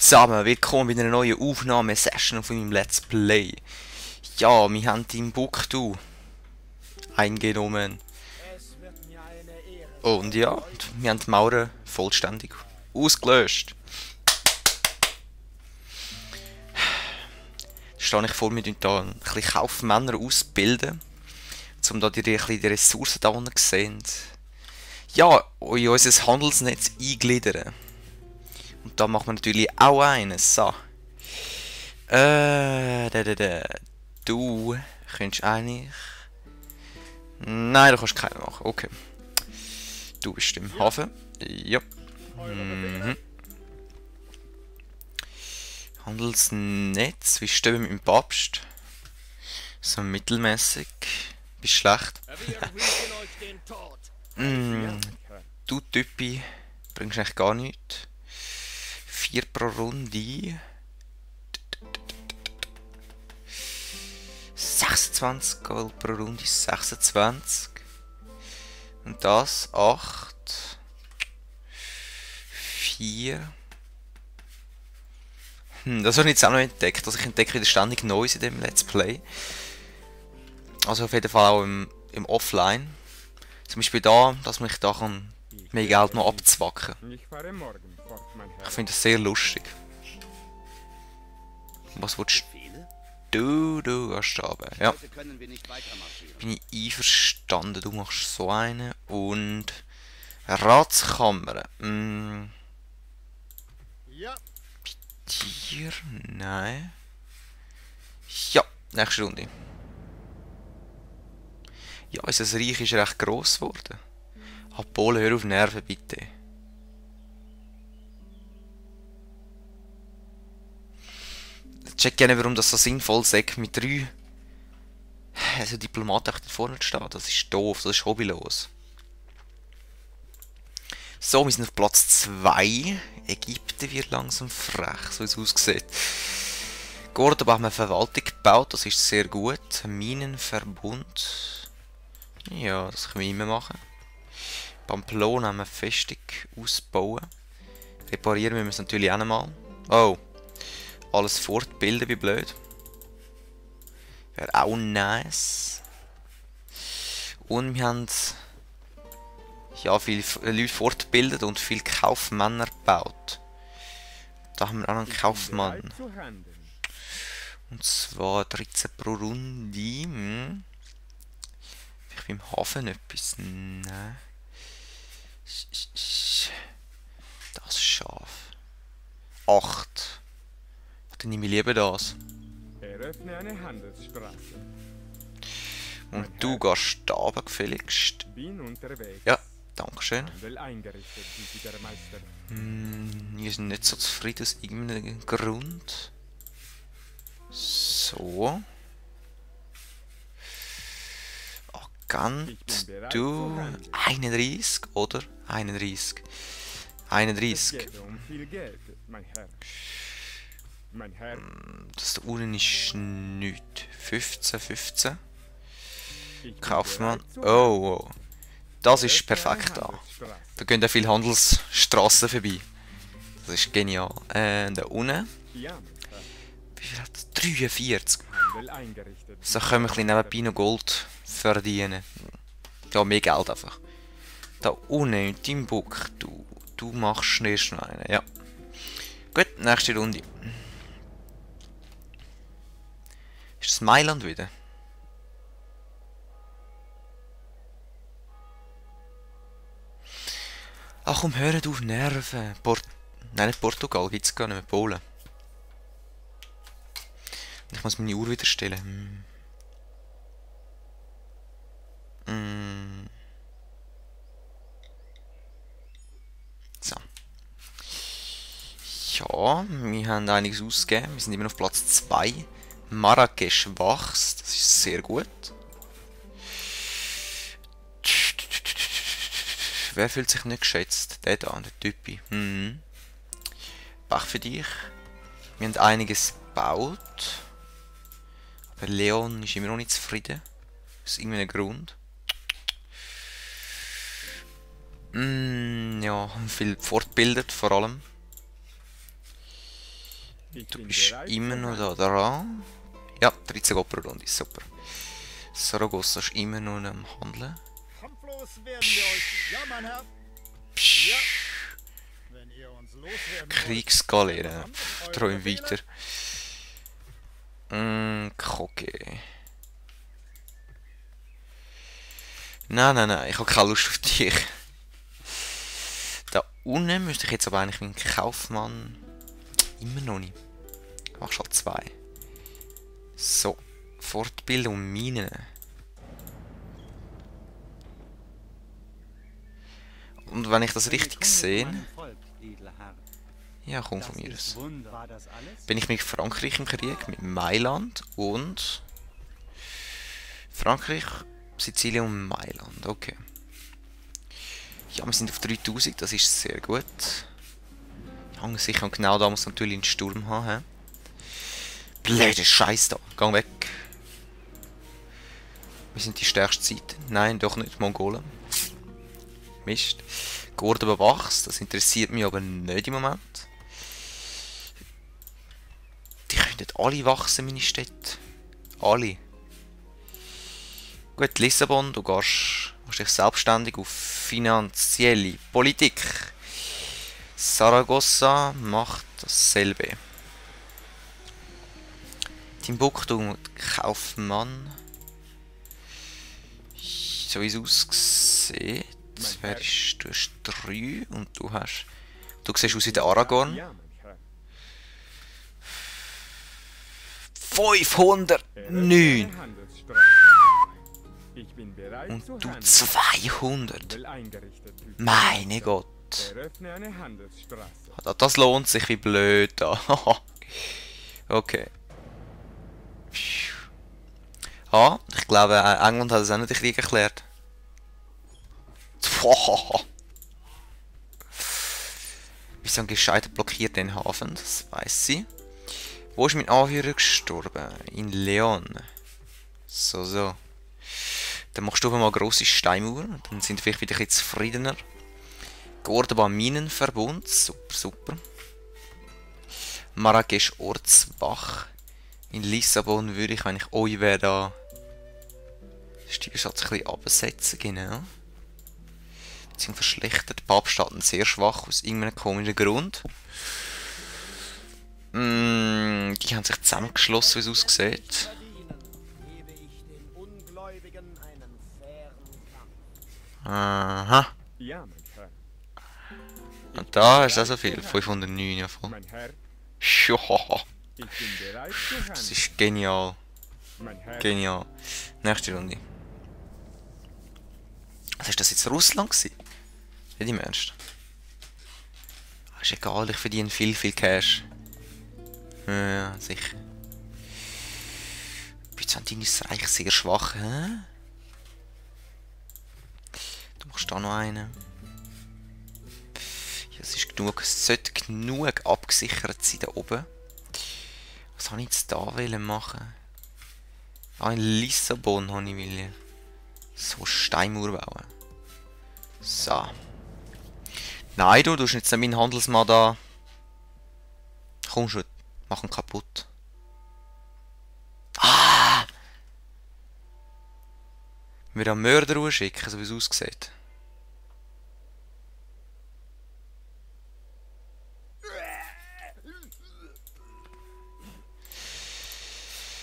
Zusammen, willkommen bei einer neuen Aufnahmesession von meinem Let's Play. Ja, wir haben Timbuktu eingenommen. Und ja, wir haben die Mauern vollständig ausgelöscht. Da stehe ich vor, wir tun hier ein bisschen Kaufmänner ausbilden, um da die Ressourcen da unten zu sehen. Ja, in unser Handelsnetz eingliedern. Und da machen wir natürlich auch eines. So. Du könntest eigentlich... Nein, du kannst keinen machen. Okay. Du bist im Hafen. Ja. Mhm. Handelsnetz. Wie stehen wir mit dem Papst? So mittelmäßig. Bist schlecht. Du Typi bringst eigentlich gar nichts. 4 pro Runde. 26 Gold pro Runde, 26. Und das 8. 4. Das habe ich jetzt auch noch entdeckt. Also ich entdecke wieder ständig Neues in dem Let's Play. Also auf jeden Fall auch im Offline. Zum Beispiel da, dass man da kann mehr Geld noch abzwacken. Ich finde das sehr lustig. Was willst du? Du gehst runter. Ja. Bin ich einverstanden. Du machst so eine. Und Ratskammer. Bei dir? Nein. Ja, nächste Runde. Ja, unser Reich ist recht gross geworden. Polen, hör auf Nerven, bitte. Ich check gerne, warum das so sinnvoll ist, mit 3 also Diplomaten da vorne zu stehen. Das ist doof, das ist hobbylos. So, wir sind auf Platz 2. Ägypten wird langsam frech, so wie es aussieht. Gordoba haben wir eine Verwaltung gebaut, das ist sehr gut. Minenverbund. Ja, das können wir immer machen. Pamplona haben wir Festung ausbauen. Reparieren müssen wir es natürlich auch nochmal. Oh. Alles fortbilden, wie blöd. Wäre auch nice. Und wir haben ja viele Leute fortgebildet und viele Kaufmänner gebaut. Da haben wir auch noch einen Kaufmann. Und zwar 13 pro Runde. Vielleicht beim Hafen etwas. Nein. Das Schaf. 8. Dann nehme ich lieber das. Eröffne eine Handelsstraße. Und du gehst da runter, gefälligst. Bin unterwegs. Ja, danke schön. Handel eingerichtet, sind Sie der Meister. Wir sind nicht so zufrieden aus irgendeinem Grund. So. Agent, du 31, oder? 31. 31. Es geht um viel Geld, mein Herr. Mein Herr. Das da unten ist nichts. 15, 15. Ich bin Kaufmann. bereit zu Oh, oh. Das ist Eröffne eine perfekt da. Handelsstraße. Da gehen ja viele Handelsstraßen vorbei. Das ist genial. Da unten. Ja, mein Herr. Wie viel hat das? 43. Handel eingerichtet. So können wir ein bisschen nebenbei noch Gold verdienen. Ja, mehr Geld einfach. Da unten in Timbuktu. Du machst schnell einen. Ja. Gut, nächste Runde. Ist das Mailand wieder? Ach komm, hört auf Nerven. Nein, nicht Portugal, gibt's gar nicht mehr. Polen. Ich muss meine Uhr wieder stellen. So. Ja, wir haben einiges ausgegeben. Wir sind immer auf Platz 2. Marrakesch wächst. Das ist sehr gut. Wer fühlt sich nicht geschätzt? Der da, der Typi. Pech für dich. Wir haben einiges gebaut. Aber Leon ist immer noch nicht zufrieden. Aus irgendeinem Grund. Ja, viel fortbildet vor allem. Ich Du bin bist bereit immer zum noch da Handeln. dran. Ja, 13 Gold pro Runde, super. Saragossa ist immer noch am Handeln. Kampflos werden wir euch. Ja, mein Herr. Ja. Wenn ihr uns loswerden wollt, Kriegsgaleere. eure Träum Befehle? weiter. Okay. Nein, ich habe keine Lust auf dich. Da unten müsste ich jetzt aber eigentlich meinen Kaufmann... Immer noch nicht. Machst halt 2. So. Fortbildung Minen. Und wenn ich das richtig sehe... Ja, komm von mir aus. Bin ich mit Frankreich im Krieg, mit Mailand und... Frankreich, Sizilien und Mailand, okay. Ja, wir sind auf 3000, das ist sehr gut. Hängt sicher und genau da muss natürlich einen Sturm haben. Blöde Scheiß da, geh weg. Wir sind die stärkste Seite. Nein, doch nicht, Mongolen. Mist. Gorden bewachst, das interessiert mich aber nicht im Moment. Die können alle wachsen, meine Städte. Alle. Gut, Lissabon, du machst dich selbstständig auf finanzielle Politik. Saragossa macht dasselbe. Timbuktu, Kaufmann. So wie es aussieht. Du hast 3 und du hast... Du siehst aus wie der Aragorn. Ja, mein Herr. 509! Eröffne Handelsstraße. Ich bin bereit Und zu du handeln. 200! Will eingerichtet. Typ. Meine Gott! Eröffne eine Handelsstraße. Das lohnt sich wie blöd da. Okay. Ah, ich glaube, England hat es auch nicht den Krieg erklärt. Wir sind gescheitert blockiert den Hafen, das weiss sie. Wo ist mein Anführer gestorben? In Leon. So. Dann machst du aber mal grosse Steinmauer, dann sind wir vielleicht wieder ein bisschen zufriedener. Cordoba Minenverbund, super. Marrakesch Ortswach. In Lissabon würde ich, wenn ich euch wäre, da den Steuersatz ein bisschen absetzen, genau. Beziehungsweise verschlechtert. Papststaaten sehr schwach, aus irgendeinem komischen Grund. Die haben sich zusammengeschlossen, wie es aussieht. Gebe ich den Ungläubigen einen fairen Kampf. Aha. Ja, mein Herr. Und da ist auch so viel. 509, ja voll. Mein Herr. Schohaha. Ich bin bereit zu Das handeln. ist genial. Mein Herr. Genial. Nächste Runde. Was ist das jetzt Russland gewesen? Nicht im Ernst. Ist egal, ich verdiene viel Cash. Ja, sicher. Byzantinisches Reich sehr schwach, hä? Du machst da noch einen. Ja, es ist genug. Es sollte genug abgesichert sein da oben. Was habe ich jetzt da machen? Ah, in Lissabon habe ich wollen. So Steinmauer bauen. So. Nein, du tust jetzt meinen Handelsmann da. Komm schon, mach ihn kaputt. Ah! Wir haben Mörder schicken, so wie es aussieht.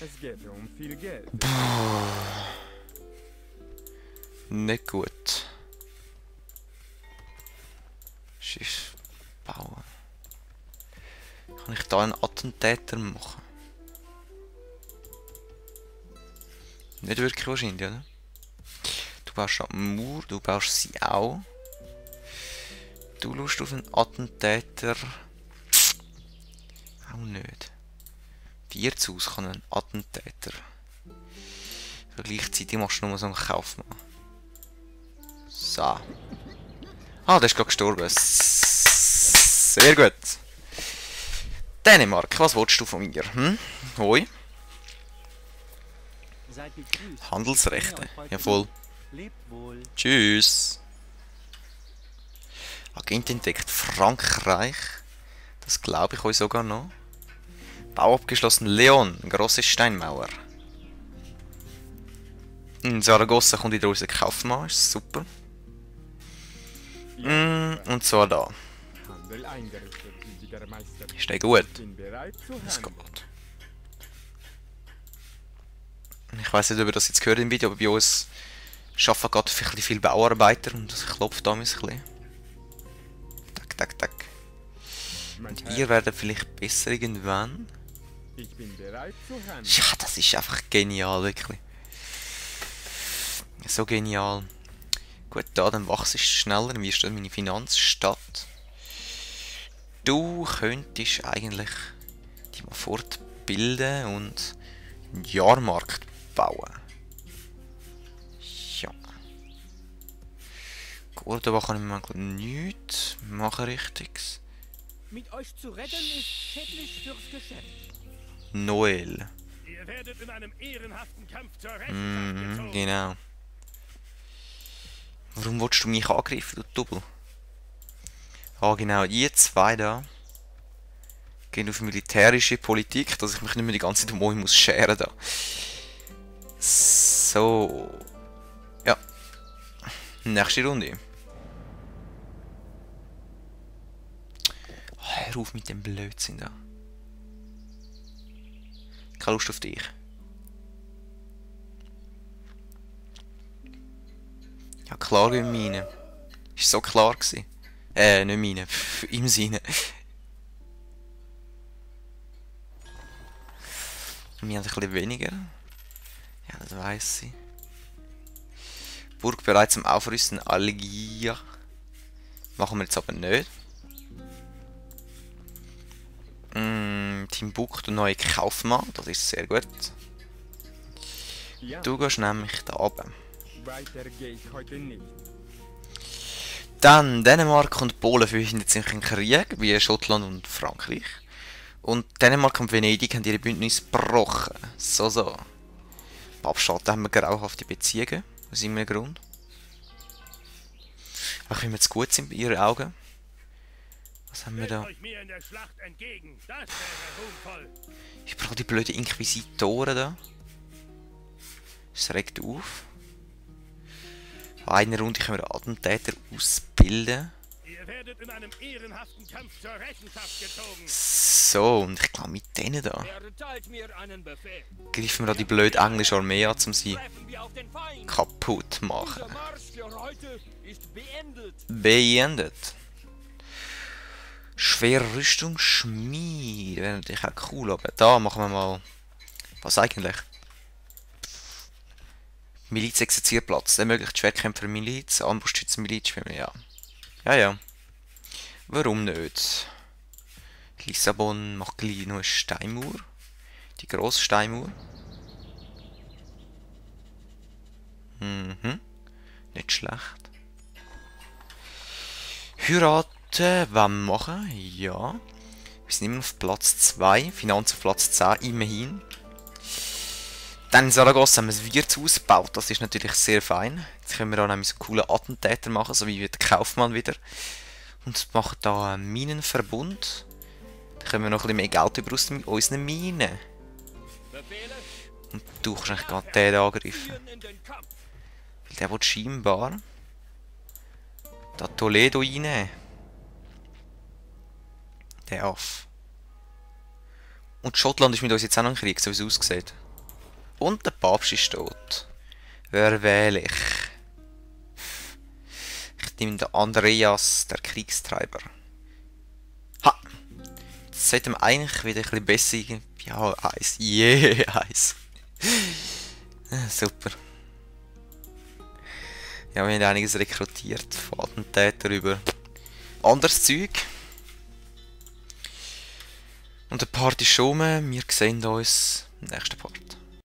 Es geht um viel Geld. Nicht gut. Schiff bauen. Kann ich da einen Attentäter machen? Nicht wirklich wahrscheinlich, oder? Du baust da eine Mauer, du baust sie auch. Du lust auf einen Attentäter. Auch nicht. 4 zu Haus kann ein Attentäter. So, gleichzeitig machst du nur so einen Kaufmann. So. Ah, der ist gerade gestorben. Sehr gut. Dänemark, was willst du von mir? Hoi. Handelsrechte. Ja, voll. Tschüss. Agent entdeckt Frankreich. Das glaube ich euch sogar noch. Bau abgeschlossen. Leon, große Steinmauer. In Saragossa kommt wieder unser Kaufmann, ist super. Und zwar da. Handel eingerichtet, gnädiger Meister. Ist der gut? Bin bereit zu Das handeln. geht. Ich weiß nicht, ob ihr das jetzt gehört im Video, aber bei uns arbeiten gerade viele Bauarbeiter und das klopft da ein bisschen. Tak, tak, tak. Mein Und Herr, ihr werdet vielleicht besser irgendwann. ich bin bereit zu handeln. Ja, das ist einfach genial, wirklich. So genial. Gut, da, dann wachst du schneller, wie ist das meine Finanzstadt? Du könntest eigentlich dich mal fortbilden und einen Jahrmarkt bauen. Ja. Cordoba kann ich mir nichts machen, richtiges. Mit euch zu retten ist schädlich fürs Geschäft. Noel. Ihr werdet in einem ehrenhaften Kampf zur Rechenschaft gezogen. Genau. Warum willst du mich angreifen, du Double? Ah, genau, ihr zwei da gehen auf militärische Politik, dass ich mich nicht mehr die ganze Zeit um euch muss scheren da. So. Ja. Nächste Runde. Oh, hör auf mit dem Blödsinn da. Keine Lust auf dich. Ja, klar wie meine. Ist so klar gewesen. Nicht meine. Im Sinne. Wir haben ein bisschen weniger. Ja, das weiss ich. Burg bereit zum Aufrüsten. Algia. Machen wir jetzt aber nicht. Timbuktu, neue Kaufmann. Das ist sehr gut. Ja, Du gehst nämlich da runter. weiter gehe ich heute nicht. Dann Dänemark und Polen führen jetzt einen Krieg, wie Schottland und Frankreich. Und Dänemark und Venedig haben ihre Bündnis gebrochen. So. Babstaaten haben wir grauhafte Beziehungen, aus irgendeinem Grund. Auch wenn wir zu gut sind bei ihren Augen. Was haben wir da? Euch mir in der Schlacht entgegen. Das wäre ruhmvoll. Ich brauche die blöden Inquisitoren da. Es regt auf. In einer Runde können wir Attentäter ausbilden. Ihr werdet in einem ehrenhaften Kampf zur Rechenschaft gezogen. So, und ich glaube mit denen da Erteilt mir einen Befehl. greifen wir da die blöde englische Armee an, um sie Treffen wir auf den Feind. kaputt zu machen. Unser Marsch für heute ist beendet. Beendet. Schwere Rüstung Schmied. Wäre natürlich auch cool, aber da machen wir mal. Was eigentlich? Miliz-Exerzierplatz. Ermöglicht Schwertkämpfer Miliz, Armbrustschützen Miliz spielen. Ja. Ja. Warum nicht? Lissabon macht gleich noch eine Steinmauer. Die grosse Steinmauer. Nicht schlecht. Heiraten, wann machen? Ja. Wir sind immer auf Platz 2. Finanz auf Platz 10, immerhin. Dann in Saragossa haben wir ein Wirtshaus gebaut. Das ist natürlich sehr fein. Jetzt können wir da nämlich so coole Attentäter machen, so wie der Kaufmann wieder. Und machen da einen Minenverbund. Dann können wir noch ein bisschen mehr Geld überrüsten mit unseren Minen. Befehle Und du kannst eigentlich gerade den angreifen. führen in den Kampf. Weil der will scheinbar da Toledo reinnehmen. Der Aff. Und Schottland ist mit uns jetzt auch noch im Krieg, so wie es aussieht. Und der Papst ist tot. Wer wähle ich? Ich nehme den Andreas, der Kriegstreiber. Ha! Jetzt sollte man eigentlich wieder ein bisschen besser... Ja, Eis. Eis. Super. Ja, wir haben einiges rekrutiert von Attentätern über anderes Zeug. Und der Part ist schon rum. Wir sehen uns im nächsten Part.